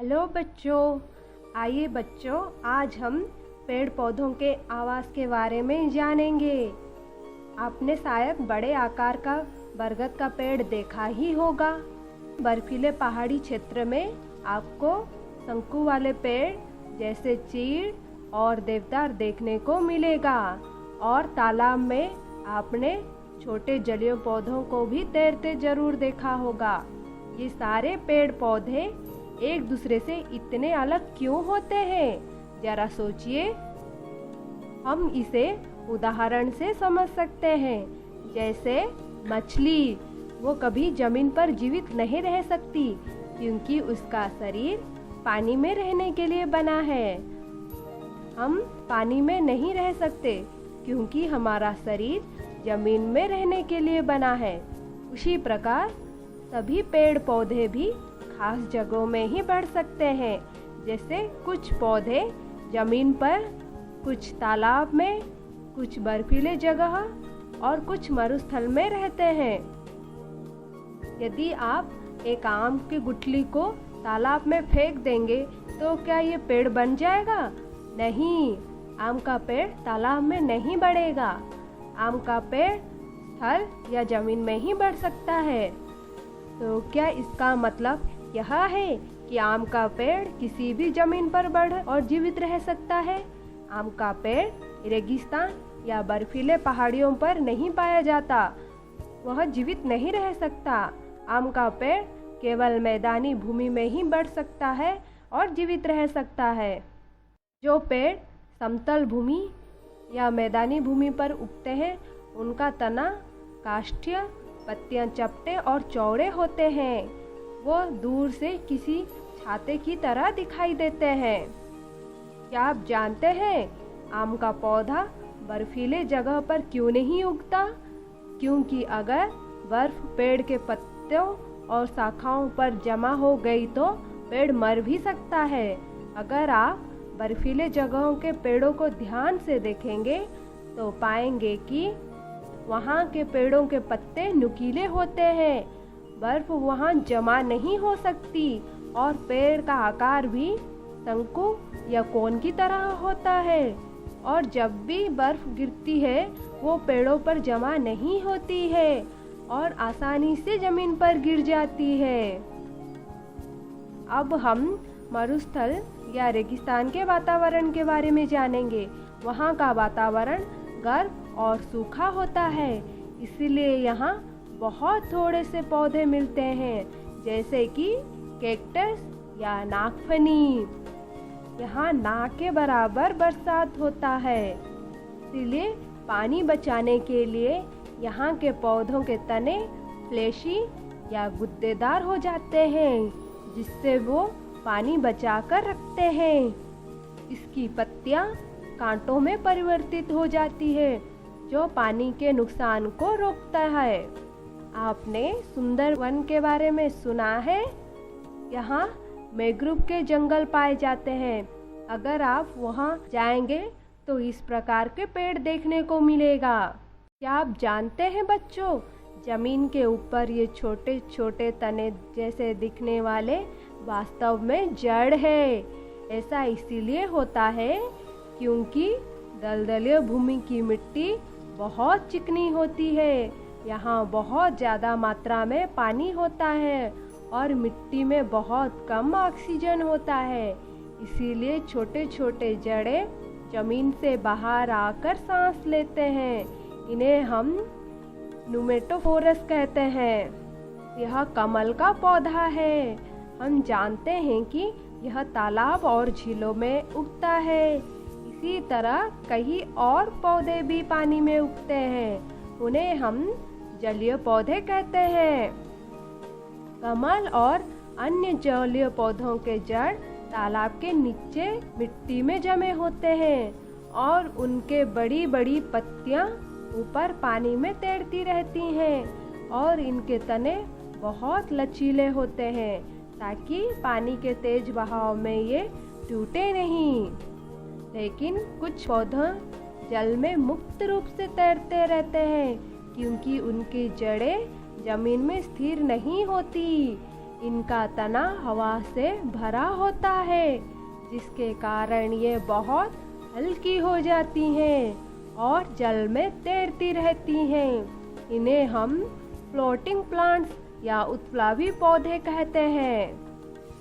Hello बच्चों, आइए बच्चों, आज हम पेड़ पौधों के आवास के बारे में जानेंगे। आपने शायद बड़े आकार का बरगद का पेड़ देखा ही होगा। बर्फीले पहाड़ी क्षेत्र में आपको शंकु वाले पेड़ जैसे चीड़ और देवदार देखने को मिलेगा और तालाब में आपने छोटे जलीय पौधों को भी तैरते जरूर देखा होगा। ये सारे पेड़ पौधे एक दूसरे से इतने अलग क्यों होते हैं, जरा सोचिए। हम इसे उदाहरण से समझ सकते हैं। जैसे मछली, वो कभी जमीन पर जीवित नहीं रह सकती क्योंकि उसका शरीर पानी में रहने के लिए बना है। हम पानी में नहीं रह सकते क्योंकि हमारा शरीर जमीन में रहने के लिए बना है। उसी प्रकार सभी पेड़ पौधे भी खास जगहों में ही बढ़ सकते हैं। जैसे कुछ पौधे जमीन पर, कुछ तालाब में, कुछ बर्फीले जगह और कुछ मरुस्थल में रहते हैं। यदि आप एक आम की गुठली को तालाब में फेंक देंगे तो क्या ये पेड़ बन जाएगा? नहीं, आम का पेड़ तालाब में नहीं बढ़ेगा। आम का पेड़ स्थल या जमीन में ही बढ़ सकता है। तो क्या इसका मतलब यह है कि आम का पेड़ किसी भी जमीन पर बढ़ और जीवित रह सकता है? आम का पेड़ रेगिस्तान या बर्फीले पहाड़ियों पर नहीं पाया जाता, वह जीवित नहीं रह सकता। आम का पेड़ केवल मैदानी भूमि में ही बढ़ सकता है और जीवित रह सकता है। जो पेड़ समतल भूमि या मैदानी भूमि पर उगते हैं, उनका तना काष्ठीय, पत्तियां चपटे और चौड़े होते हैं। वो दूर से किसी छाते की तरह दिखाई देते हैं। क्या आप जानते हैं आम का पौधा बर्फीले जगह पर क्यों नहीं उगता? क्योंकि अगर बर्फ पेड़ के पत्तों और शाखाओं पर जमा हो गई तो पेड़ मर भी सकता है। अगर आप बर्फीले जगहों के पेड़ों को ध्यान से देखेंगे तो पाएंगे कि वहाँ के पेड़ों के पत्ते नुकीले होते हैं। बर्फ वहाँ जमा नहीं हो सकती और पेड़ का आकार भी शंकु या कोन की तरह होता है। और जब भी बर्फ गिरती है वो पेड़ों पर जमा नहीं होती है और आसानी से जमीन पर गिर जाती है। अब हम मरुस्थल या रेगिस्तान के वातावरण के बारे में जानेंगे। वहाँ का वातावरण गर्म और सूखा होता है, इसलिए यहाँ बहुत थोड़े से पौधे मिलते हैं, जैसे कि कैक्टस या नागफनी। यहाँ नाक के बराबर बरसात होता है, इसलिए पानी बचाने के लिए यहाँ के पौधों के तने फ्लैशी या गुद्देदार हो जाते हैं, जिससे वो पानी बचा कर रखते हैं। इसकी पत्तियाँ कांटों में परिवर्तित हो जाती है, जो पानी के नुकसान को रोकता है। आपने सुंदरवन के बारे में सुना है? यहाँ मैंग्रोव के जंगल पाए जाते हैं। अगर आप वहाँ जाएंगे तो इस प्रकार के पेड़ देखने को मिलेगा। क्या आप जानते हैं बच्चों, जमीन के ऊपर ये छोटे छोटे तने जैसे दिखने वाले वास्तव में जड़ है। ऐसा इसीलिए होता है क्योंकि दलदलीय भूमि की मिट्टी बहुत चिकनी होती है। यहाँ बहुत ज़्यादा मात्रा में पानी होता है और मिट्टी में बहुत कम ऑक्सीजन होता है। इसीलिए छोटे छोटे जड़ें जमीन से बाहर आकर सांस लेते हैं। इन्हें हम न्यूमेटोफोरस कहते हैं। यह कमल का पौधा है। हम जानते हैं कि यह तालाब और झीलों में उगता है। इसी तरह कई और पौधे भी पानी में उगते हैं, उन्हें हम जलीय पौधे कहते हैं। कमल और अन्य जलीय पौधों के जड़ तालाब के नीचे मिट्टी में जमे होते हैं और उनके बड़ी बड़ी पत्तियां ऊपर पानी में तैरती रहती हैं और इनके तने बहुत लचीले होते हैं ताकि पानी के तेज बहाव में ये टूटे नहीं। लेकिन कुछ पौधे जल में मुक्त रूप से तैरते रहते हैं क्योंकि उनकी जड़ें जमीन में स्थिर नहीं होती। इनका तना हवा से भरा होता है, जिसके कारण ये बहुत हल्की हो जाती हैं और जल में तैरती रहती हैं। इन्हें हम फ्लोटिंग प्लांट्स या उत्प्लावी पौधे कहते हैं।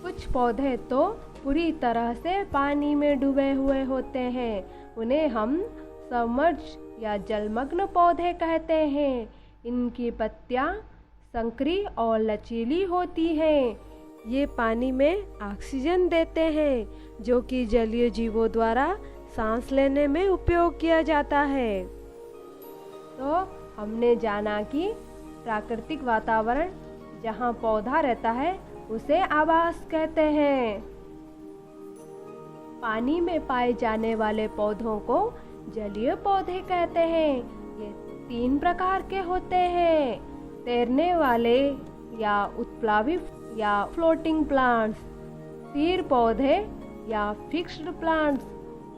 कुछ पौधे तो पूरी तरह से पानी में डूबे हुए होते हैं, उन्हें हम सबमर्ज या जलमग्न पौधे कहते हैं। इनकी पत्तियां संकरी और लचीली होती हैं। ये पानी में ऑक्सीजन देते हैं, जो कि जलीय जीवों द्वारा सांस लेने में उपयोग किया जाता है। तो हमने जाना कि प्राकृतिक वातावरण जहाँ पौधा रहता है उसे आवास कहते हैं। पानी में पाए जाने वाले पौधों को जलीय पौधे कहते हैं। ये 3 प्रकार के होते हैं: तैरने वाले या उत्प्लावी या फ्लोटिंग प्लांट्स, स्थिर पौधे या फिक्स्ड प्लांट्स,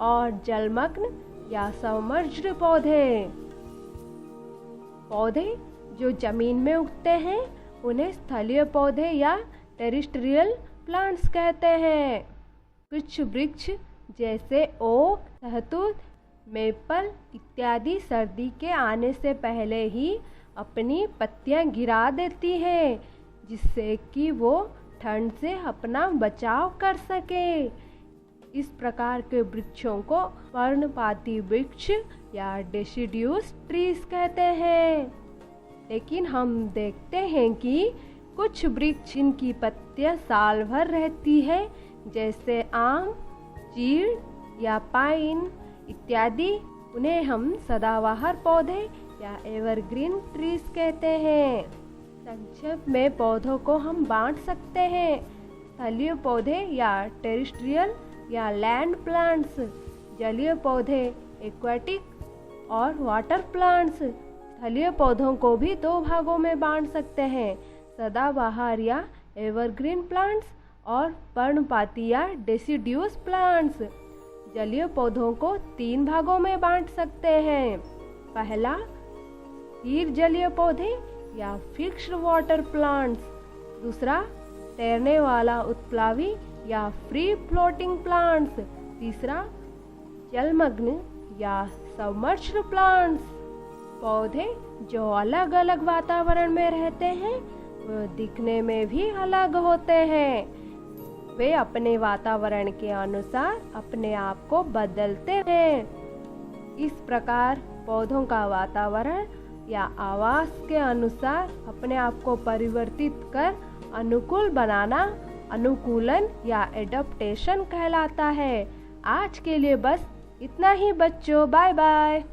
और जलमग्न या सबमर्ज्ड पौधे। पौधे जो जमीन में उगते हैं उन्हें स्थलीय पौधे या टेरेस्ट्रियल प्लांट्स कहते हैं। कुछ वृक्ष जैसे ओक, सहतूत, मेपल इत्यादि सर्दी के आने से पहले ही अपनी पत्तियां गिरा देती हैं, जिससे कि वो ठंड से अपना बचाव कर सके। इस प्रकार के वृक्षों को पर्णपाती वृक्ष या डेसिडियस ट्रीज कहते हैं। लेकिन हम देखते हैं कि कुछ वृक्ष इनकी पत्तियां साल भर रहती है, जैसे आम, चीड़ या पाइन इत्यादि। उन्हें हम सदाबहार पौधे या एवरग्रीन ट्रीज कहते हैं। संक्षेप में पौधों को हम बांट सकते हैं: स्थलीय पौधे या टेरेस्ट्रियल या लैंड प्लांट्स, जलीय पौधे एक्वाटिक और वाटर प्लांट्स। स्थलीय पौधों को भी 2 भागों में बांट सकते हैं: सदाबहार या एवरग्रीन प्लांट्स और पर्णपाती या डेसिडियस प्लांट्स। जलीय पौधों को 3 भागों में बांट सकते हैं: पहला, स्थिर जलीय पौधे या फिक्स्ड वाटर प्लांट्स। दूसरा, तैरने वाला उत्प्लावी या फ्री फ्लोटिंग प्लांट्स। तीसरा, जलमग्न या सबमर्ज्ड प्लांट्स। पौधे जो अलग अलग वातावरण में रहते हैं वो दिखने में भी अलग होते हैं। वे अपने वातावरण के अनुसार अपने आप को बदलते हैं। इस प्रकार पौधों का वातावरण या आवास के अनुसार अपने आप को परिवर्तित कर अनुकूल बनाना अनुकूलन या एडप्टेशन कहलाता है। आज के लिए बस इतना ही बच्चों, बाय बाय।